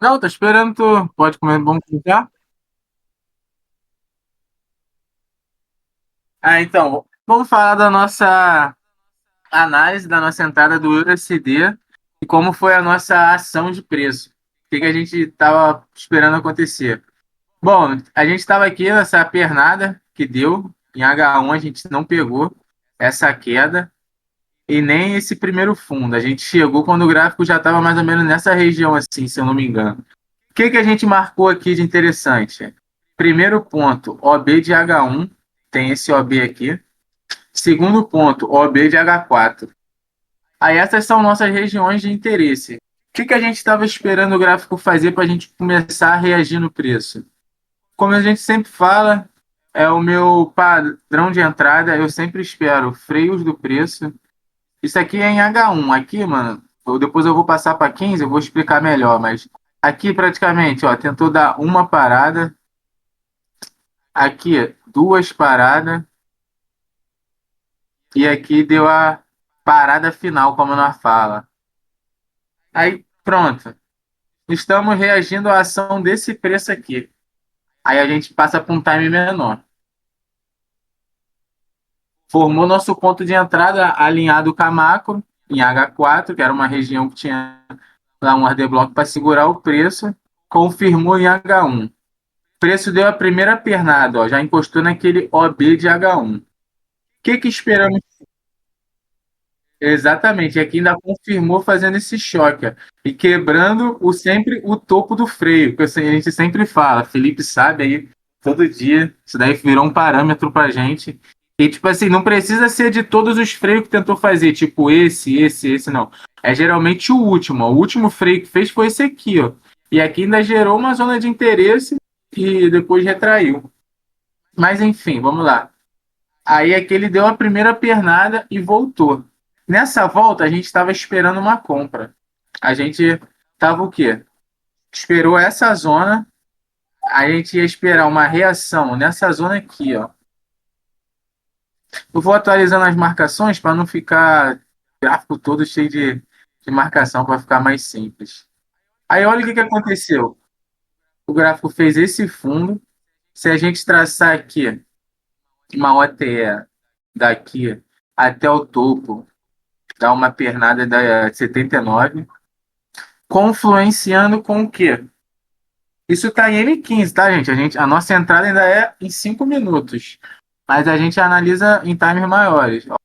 Não, tô esperando tu. Pode comer, vamos começar? Então, vamos falar da nossa análise da nossa entrada do USD e como foi a nossa ação de preço. O que que a gente estava esperando acontecer? Bom, a gente estava aqui nessa pernada que deu em H1, a gente não pegou essa queda e nem esse primeiro fundo. A gente chegou quando o gráfico já estava mais ou menos nessa região, assim, se eu não me engano. O que que a gente marcou aqui de interessante? Primeiro ponto, OB de H1, tem esse OB aqui. Segundo ponto, OB de H4. Aí essas são nossas regiões de interesse. O que que a gente estava esperando o gráfico fazer para a gente começar a reagir no preço? Como a gente sempre fala, é o meu padrão de entrada, eu sempre espero freios do preço. Isso aqui é em H1. Aqui, mano, depois eu vou passar para 15, eu vou explicar melhor, mas aqui praticamente, ó, tentou dar uma parada, aqui duas paradas e aqui deu a parada final, como nós fala. Aí, pronto. Estamos reagindo à ação desse preço aqui. Aí a gente passa para um time menor. Formou nosso ponto de entrada alinhado com a macro em H4, que era uma região que tinha lá um order block para segurar o preço. Confirmou em H1. O preço deu a primeira pernada, ó, já encostou naquele OB de H1. O que esperamos? Exatamente, e aqui ainda confirmou fazendo esse choque, ó, e quebrando sempre o topo do freio, que assim, a gente sempre fala, Felipe sabe aí todo dia, isso daí virou um parâmetro pra gente. E tipo assim, não precisa ser de todos os freios que tentou fazer, tipo esse, não. É geralmente o último, ó. O último freio que fez foi esse aqui, ó. E aqui ainda gerou uma zona de interesse e depois retraiu. Mas enfim, vamos lá. Aí aqui ele deu a primeira pernada e voltou. Nessa volta, a gente estava esperando uma compra. A gente estava o quê? Esperou essa zona, a gente ia esperar uma reação nessa zona aqui, ó. Eu vou atualizando as marcações para não ficar o gráfico todo cheio de marcação, para ficar mais simples. Aí olha o que que aconteceu. O gráfico fez esse fundo. Se a gente traçar aqui uma OTE daqui até o topo, dá uma pernada da 79, confluenciando com o quê? Isso está em M15, tá, gente? A nossa entrada ainda é em 5 minutos, mas a gente analisa em times maiores. Ó,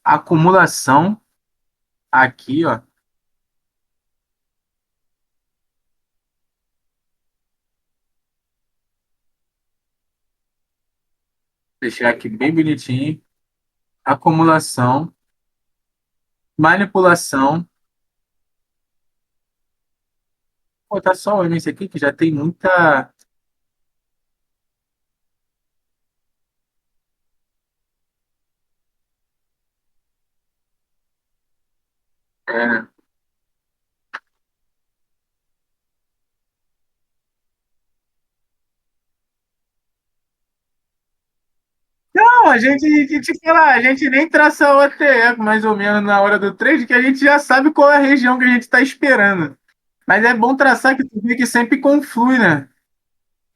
acumulação aqui, ó. Deixar aqui bem bonitinho. Acumulação, manipulação. Pô, tá só olhando isso aqui que já tem muita. É. Não, a gente nem traça o OTF mais ou menos na hora do trade, que a gente já sabe qual é a região que a gente está esperando. Mas é bom traçar que tu vê que sempre conflui, né?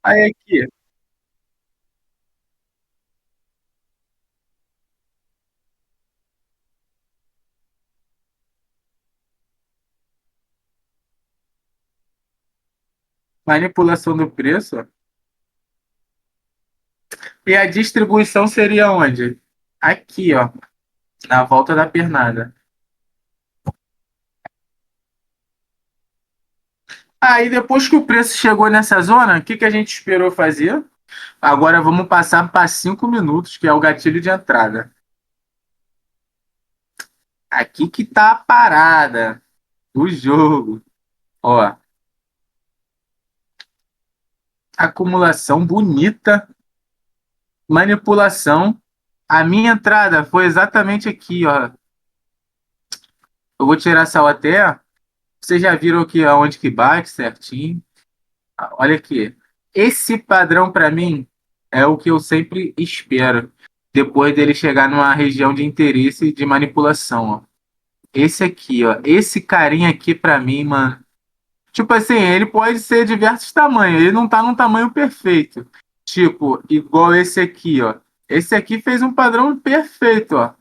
Aí aqui, manipulação do preço. E a distribuição seria onde? Aqui, ó, na volta da pernada. Aí depois que o preço chegou nessa zona, o que que a gente esperou fazer? Agora vamos passar para 5 minutos, que é o gatilho de entrada. Aqui que tá a parada do jogo. Ó, acumulação bonita, manipulação. A minha entrada foi exatamente aqui, ó. Eu vou tirar essa OTE. Vocês já viram aqui aonde que bate certinho? Olha aqui. Esse padrão para mim é o que eu sempre espero depois dele chegar numa região de interesse de manipulação, ó. Esse aqui, ó. Esse carinha aqui para mim, mano. Tipo assim, ele pode ser diversos tamanhos, ele não tá num tamanho perfeito. Tipo, igual esse aqui, ó. Esse aqui fez um padrão perfeito, ó.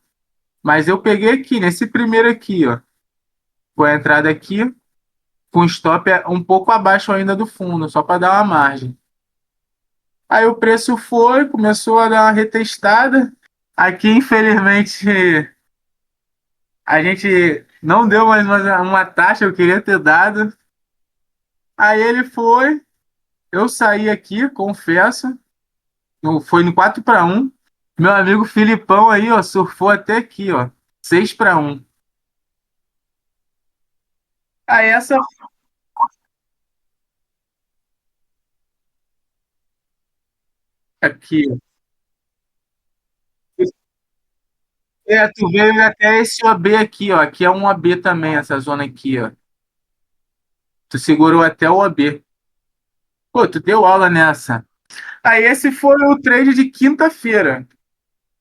Mas eu peguei aqui, nesse primeiro aqui, ó. Com a entrada aqui, com o stop um pouco abaixo ainda do fundo, só para dar uma margem. Aí o preço foi, começou a dar uma retestada. Aqui, infelizmente, a gente não deu mais uma taxa, eu queria ter dado. Aí ele foi, eu saí aqui, confesso, foi no 4-1. Meu amigo Filipão aí, ó, surfou até aqui, ó, 6-1. Aí essa aqui, ó. É, tu veio até esse OB aqui, ó. Aqui é um OB também, essa zona aqui, ó. Tu segurou até o OB. Pô, tu deu aula nessa. Aí esse foi o trade de quinta-feira.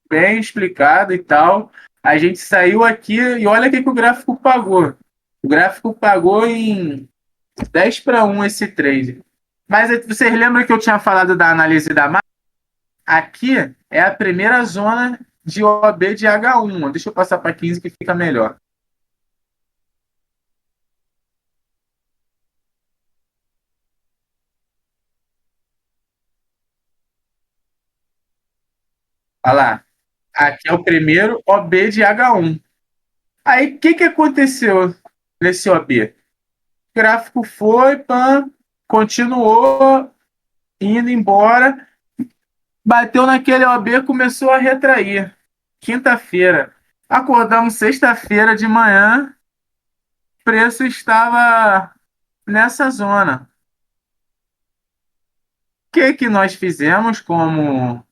Bem explicado e tal. A gente saiu aqui e olha o que que o gráfico pagou. O gráfico pagou em 10-1 esse trade. Mas vocês lembram que eu tinha falado da análise da marca? Aqui é a primeira zona de OB de H1. Deixa eu passar para 15 que fica melhor. Olha lá. Aqui é o primeiro OB de H1. Aí, o que que aconteceu nesse OB? O gráfico foi, pã, continuou indo embora, bateu naquele OB, começou a retrair. Quinta-feira. Acordamos sexta-feira de manhã, o preço estava nessa zona. O que que nós fizemos como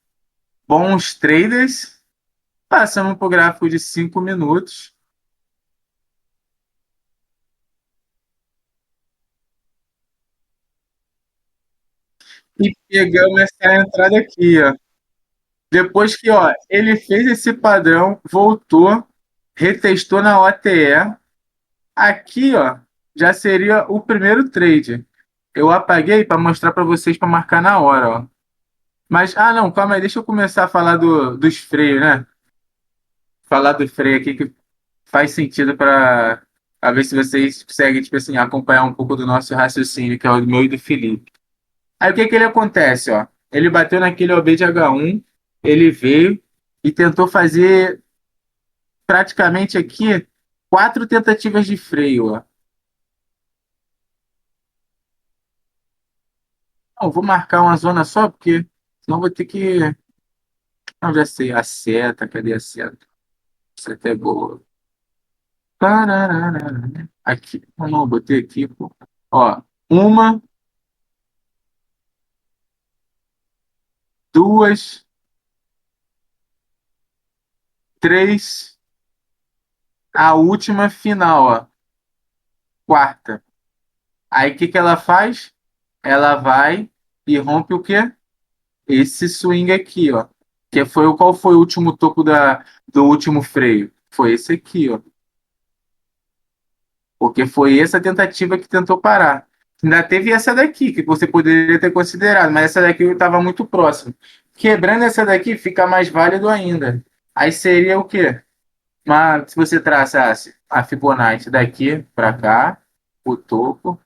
bons traders? Passamos para o gráfico de 5 minutos e pegamos essa entrada aqui, ó. Depois que, ó, ele fez esse padrão, voltou, retestou na OTE. Aqui, ó, já seria o primeiro trade. Eu apaguei para mostrar para vocês para marcar na hora, ó. Mas, não, calma aí, deixa eu começar a falar dos freios, né? Falar do freio aqui que faz sentido para ver se vocês conseguem, tipo assim, acompanhar um pouco do nosso raciocínio, que é o meu e do Felipe. Aí o que que ele acontece, ó? Ele bateu naquele OB de H1, ele veio e tentou fazer praticamente aqui 4 tentativas de freio, ó. Não, vou marcar uma zona só, porque senão vou ter que. Não, já sei, a seta, cadê a seta? A seta é boa. Pararara. Aqui, não, botei aqui, pô. Ó, uma, duas, três, a última final, ó, quarta. Aí o que que ela faz? Ela vai e rompe o quê? Esse swing aqui, ó. Qual foi o último topo do último freio? Foi esse aqui, ó. Porque foi essa tentativa que tentou parar. Ainda teve essa daqui, que você poderia ter considerado, mas essa daqui estava muito próximo. Quebrando essa daqui, fica mais válido ainda. Aí seria o quê? Se você traçasse a Fibonacci daqui para cá, o topo,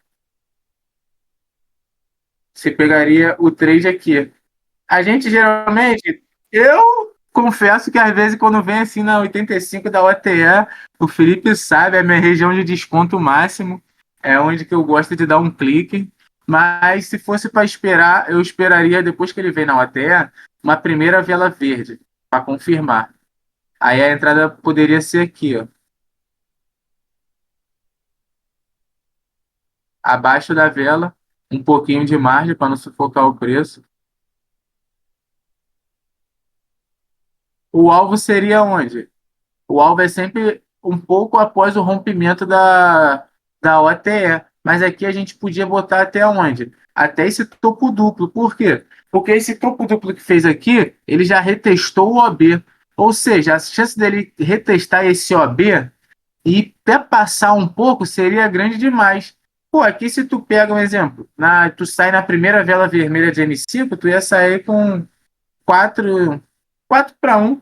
você pegaria o trade aqui. A gente geralmente, eu confesso que às vezes quando vem assim na 85 da OTE, o Felipe sabe, é a minha região de desconto máximo, é onde que eu gosto de dar um clique. Mas se fosse para esperar, eu esperaria depois que ele vem na OTE, uma primeira vela verde para confirmar. Aí a entrada poderia ser aqui, ó, abaixo da vela, um pouquinho de margem para não sufocar o preço. O alvo seria onde? O alvo é sempre um pouco após o rompimento da OTE. Mas aqui a gente podia botar até onde? Até esse topo duplo. Por quê? Porque esse topo duplo que fez aqui, ele já retestou o OB. Ou seja, a chance dele retestar esse OB e até passar um pouco seria grande demais. Pô, aqui se tu pega um exemplo, tu sai na primeira vela vermelha de M5, tu ia sair com 4 para 1.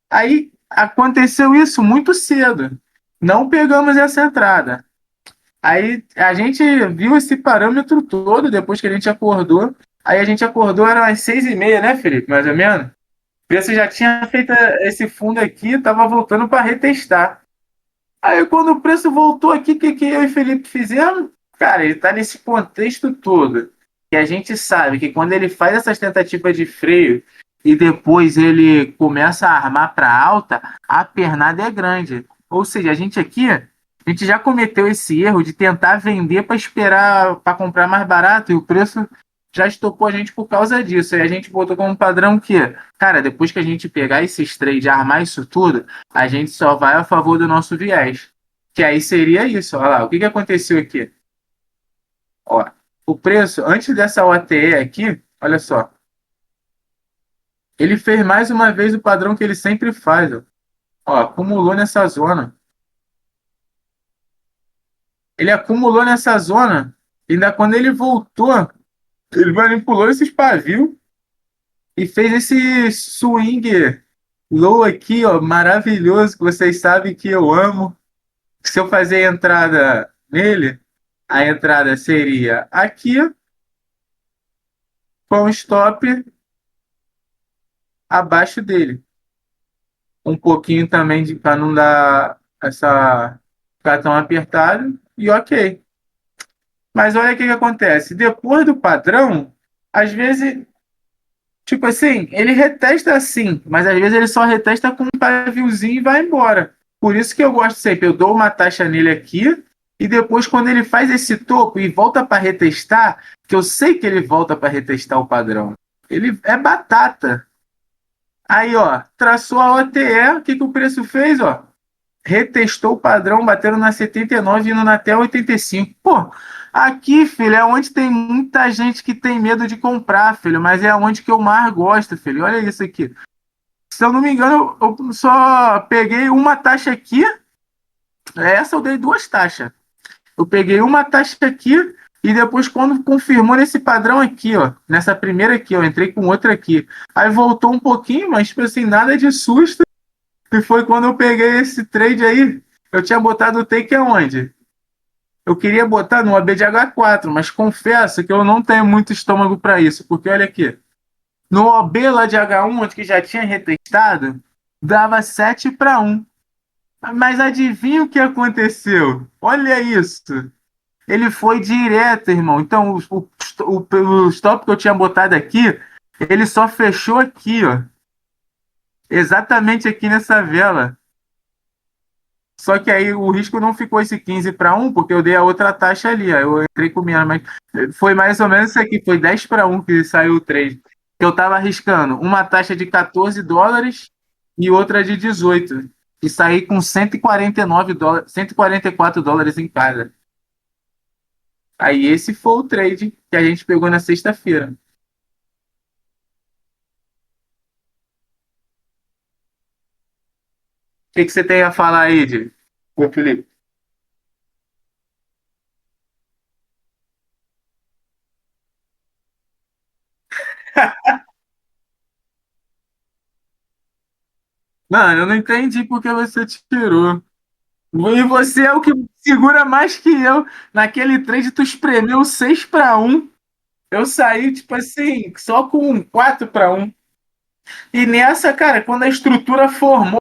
Aí aconteceu isso muito cedo. Não pegamos essa entrada. Aí a gente viu esse parâmetro todo depois que a gente acordou. Aí a gente acordou, era umas 6h30, né, Felipe? Mais ou menos. O preço já tinha feito esse fundo aqui, tava voltando para retestar. Aí quando o preço voltou aqui, o que eu e Felipe fizemos? Cara, ele tá nesse contexto todo. Que a gente sabe que quando ele faz essas tentativas de freio e depois ele começa a armar para alta, a pernada é grande. Ou seja, a gente já cometeu esse erro de tentar vender para esperar para comprar mais barato e o preço já estopou a gente por causa disso. E a gente botou como padrão que, cara, depois que a gente pegar esses trades e armar isso tudo, a gente só vai a favor do nosso viés. Que aí seria isso. Olha lá, o que que aconteceu aqui? Ó, o preço, antes dessa OTE aqui, olha só, ele fez mais uma vez o padrão que ele sempre faz. Ó, acumulou nessa zona. Ele acumulou nessa zona. Ainda quando ele voltou, ele manipulou esses pavios e fez esse swing low aqui, ó, maravilhoso, que vocês sabem que eu amo. Se eu fazer a entrada nele, a entrada seria aqui, com stop abaixo dele. Um pouquinho também de para não dar essa ficar tão apertado e ok. Mas olha o que que acontece. Depois do padrão, às vezes, tipo assim, ele retesta assim, mas às vezes ele só retesta com um paviozinho e vai embora. Por isso que eu gosto sempre, eu dou uma taxa nele aqui e depois quando ele faz esse topo e volta para retestar, que eu sei que ele volta para retestar o padrão. Ele é batata. Aí, ó, traçou a OTE, o que que o preço fez, ó? Retestou o padrão, bateram na 79 indo na até 85. Pô, aqui, filho, é onde tem muita gente que tem medo de comprar, filho, mas é onde que eu mais gosto, filho. Olha isso aqui. Se eu não me engano, eu só peguei uma taxa aqui, essa eu dei duas taxas. Eu peguei uma taxa aqui e depois, quando confirmou nesse padrão aqui, ó, nessa primeira aqui, eu entrei com outra aqui. Aí voltou um pouquinho, mas, tipo assim, nada de susto. E foi quando eu peguei esse trade aí. Eu tinha botado o take aonde? Eu queria botar no AB de H4, mas confesso que eu não tenho muito estômago para isso, porque olha aqui, no OB lá de H1, onde que já tinha retestado, dava 7 para 1. Mas adivinha o que aconteceu? Olha isso. Ele foi direto, irmão. Então, o stop que eu tinha botado aqui, ele só fechou aqui, ó. Exatamente aqui nessa vela. Só que aí o risco não ficou esse 15 para 1, porque eu dei a outra taxa ali. Aí eu entrei com menos, mas foi mais ou menos isso aqui. Foi 10 para 1 que saiu o trade. Eu tava arriscando uma taxa de US$ 14 e outra de 18. E saí com US$ 149, US$ 144 em cada. Aí esse foi o trade que a gente pegou na sexta-feira. O que você tem a falar aí, Ô, Felipe? Mano, eu não entendi porque você tirou. E você é o que segura mais que eu. Naquele trade, tu espremeu 6 para 1. Eu saí, tipo assim, só com 4 para 1. E nessa, cara, quando a estrutura formou,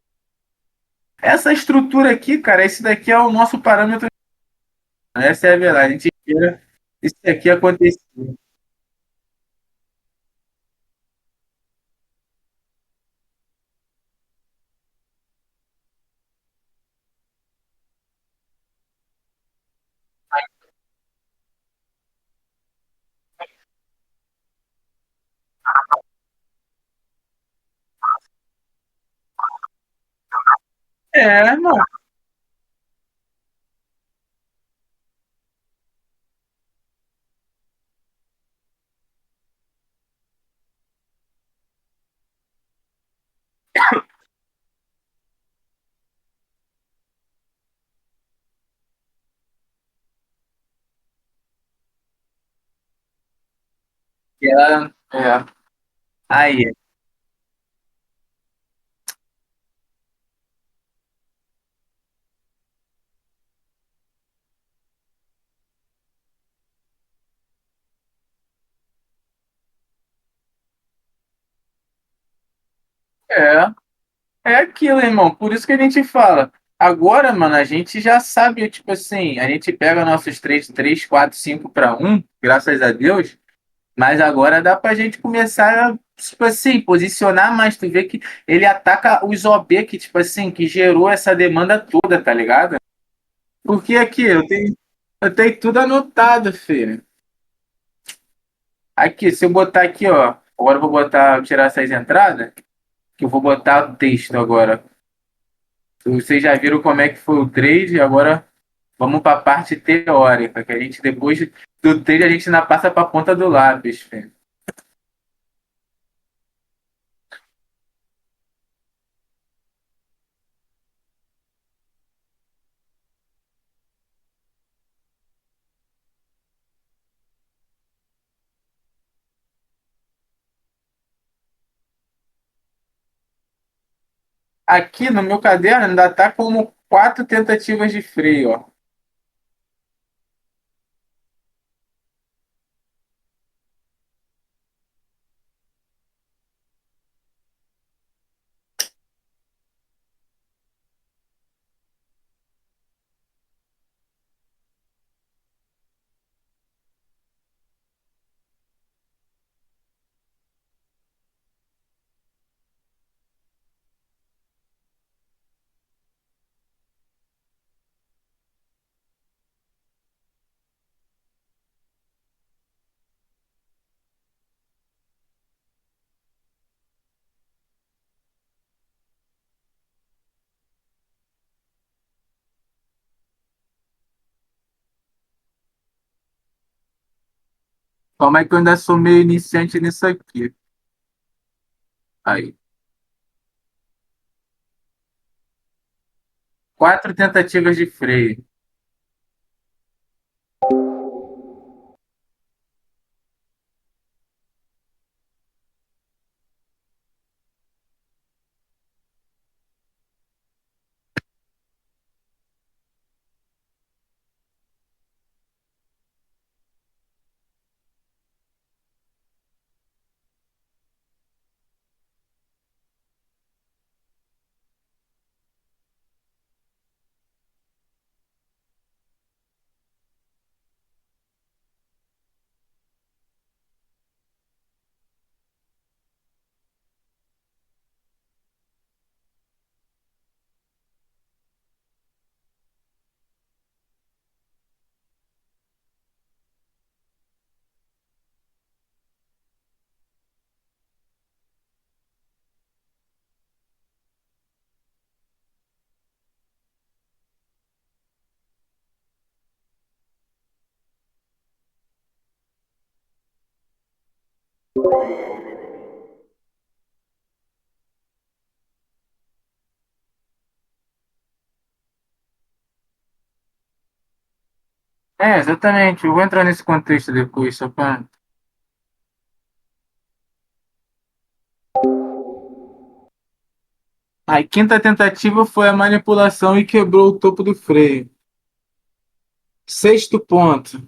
essa estrutura aqui, cara, esse daqui é o nosso parâmetro. Essa é a verdade. A gente espera isso aqui acontecer. É, mano. É. Aí, é, é aquilo, irmão. Por isso que a gente fala. Agora, mano, a gente já sabe, tipo assim, a gente pega nossos 3, 3, 4, 5 para 1, graças a Deus, mas agora dá pra gente começar a, tipo assim, posicionar mais. Tu vê que ele ataca os OB que, tipo assim, que gerou essa demanda toda, tá ligado? Porque aqui, eu tenho tudo anotado, filho. Aqui, se eu botar aqui, ó. Agora eu vou botar, tirar essas entradas, que eu vou botar o texto agora. Vocês já viram como é que foi o trade, agora vamos para a parte teórica, que a gente depois do trade a gente ainda passa para a ponta do lápis, filho. Aqui no meu caderno ainda tá como 4 tentativas de freio, ó. Como é que eu ainda sou meio iniciante nisso aqui? Aí, 4 tentativas de freio. É, exatamente. Eu vou entrar nesse contexto depois, só para. A quinta tentativa foi a manipulação e quebrou o topo do freio. Sexto ponto.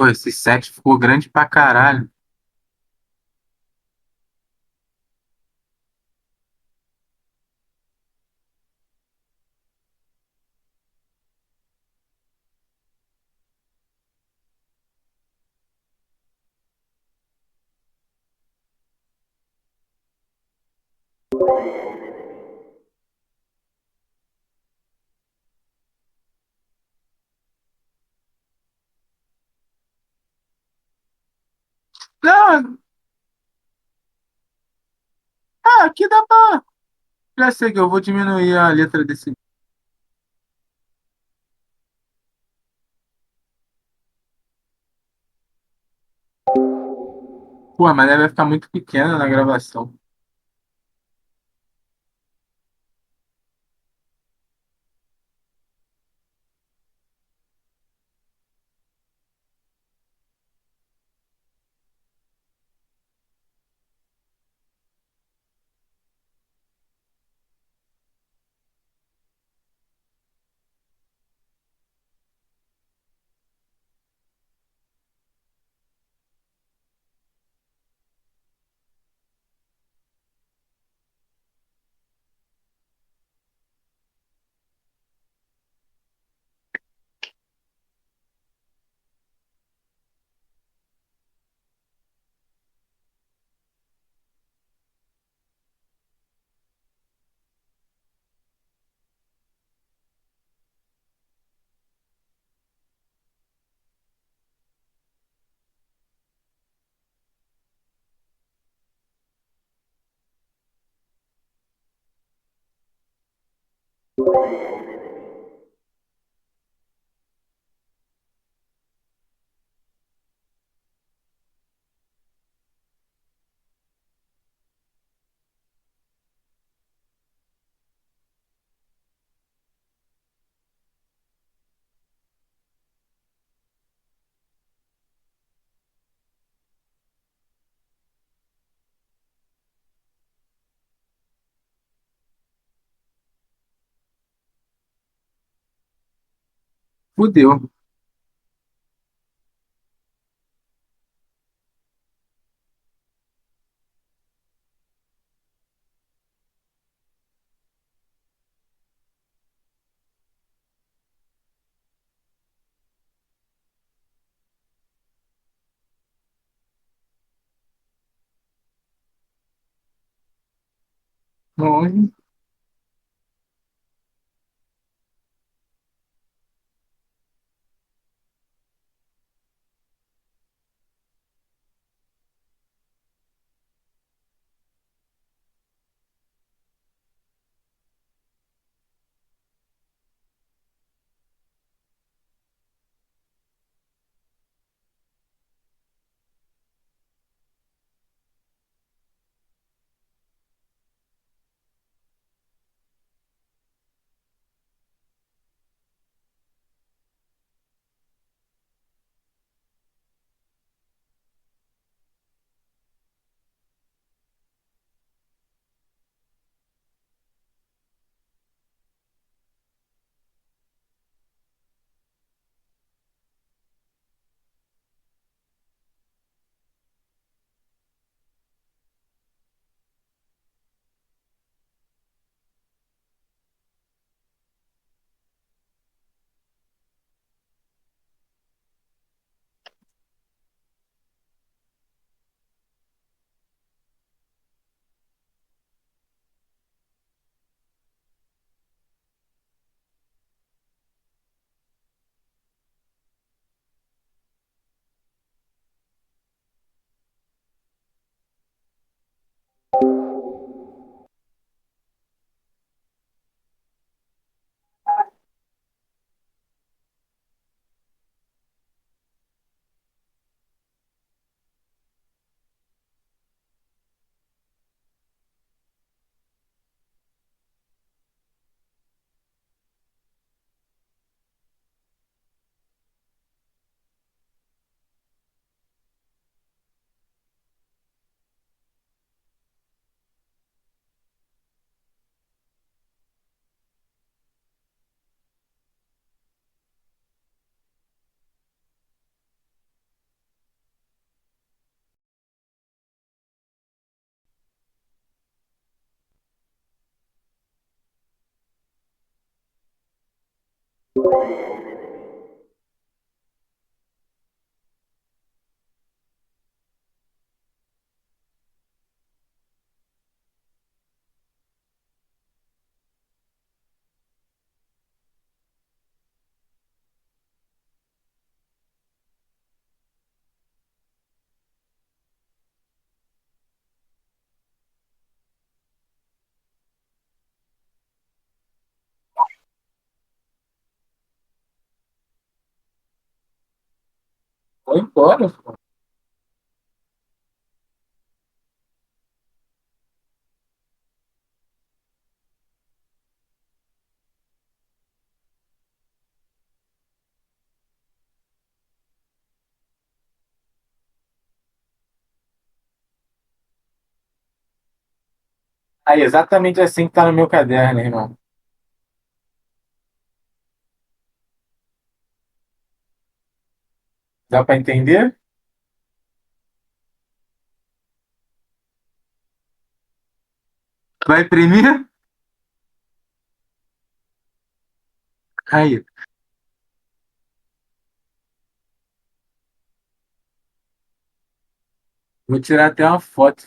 Pô, esse set ficou grande pra caralho. Não, aqui dá pra. Já sei que eu vou diminuir a letra desse. Pô, mas vai ficar muito pequena na gravação. Fudeu. Bom, Foi embora. Aí, exatamente assim que tá no meu caderno, irmão. Dá pra entender? Vai imprimir? Aí, vou tirar até uma foto.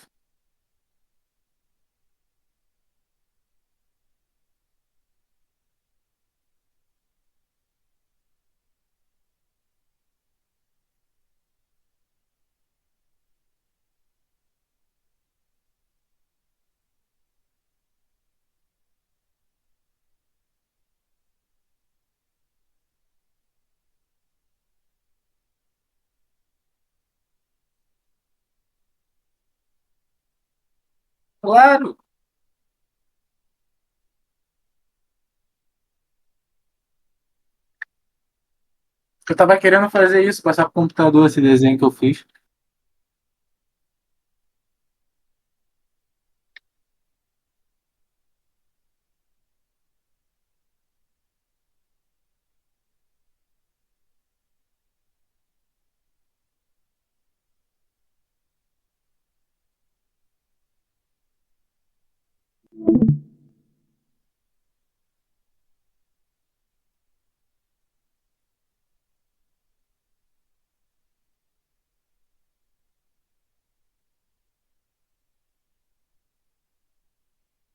Claro! Eu tava querendo fazer isso, passar pro computador esse desenho que eu fiz.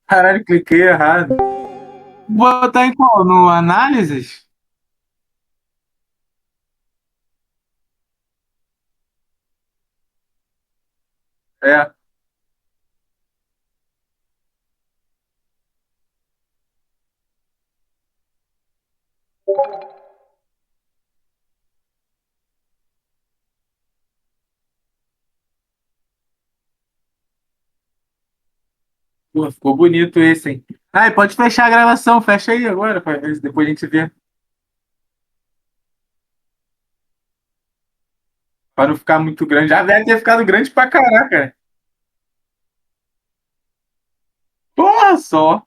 Caralho, cliquei errado. Botar em qual? No análises? É. Pô, ficou bonito esse, hein? Ai, pode fechar a gravação, fecha aí agora, depois a gente vê. Para não ficar muito grande. Já deve ter ficado grande pra caraca. Porra, só.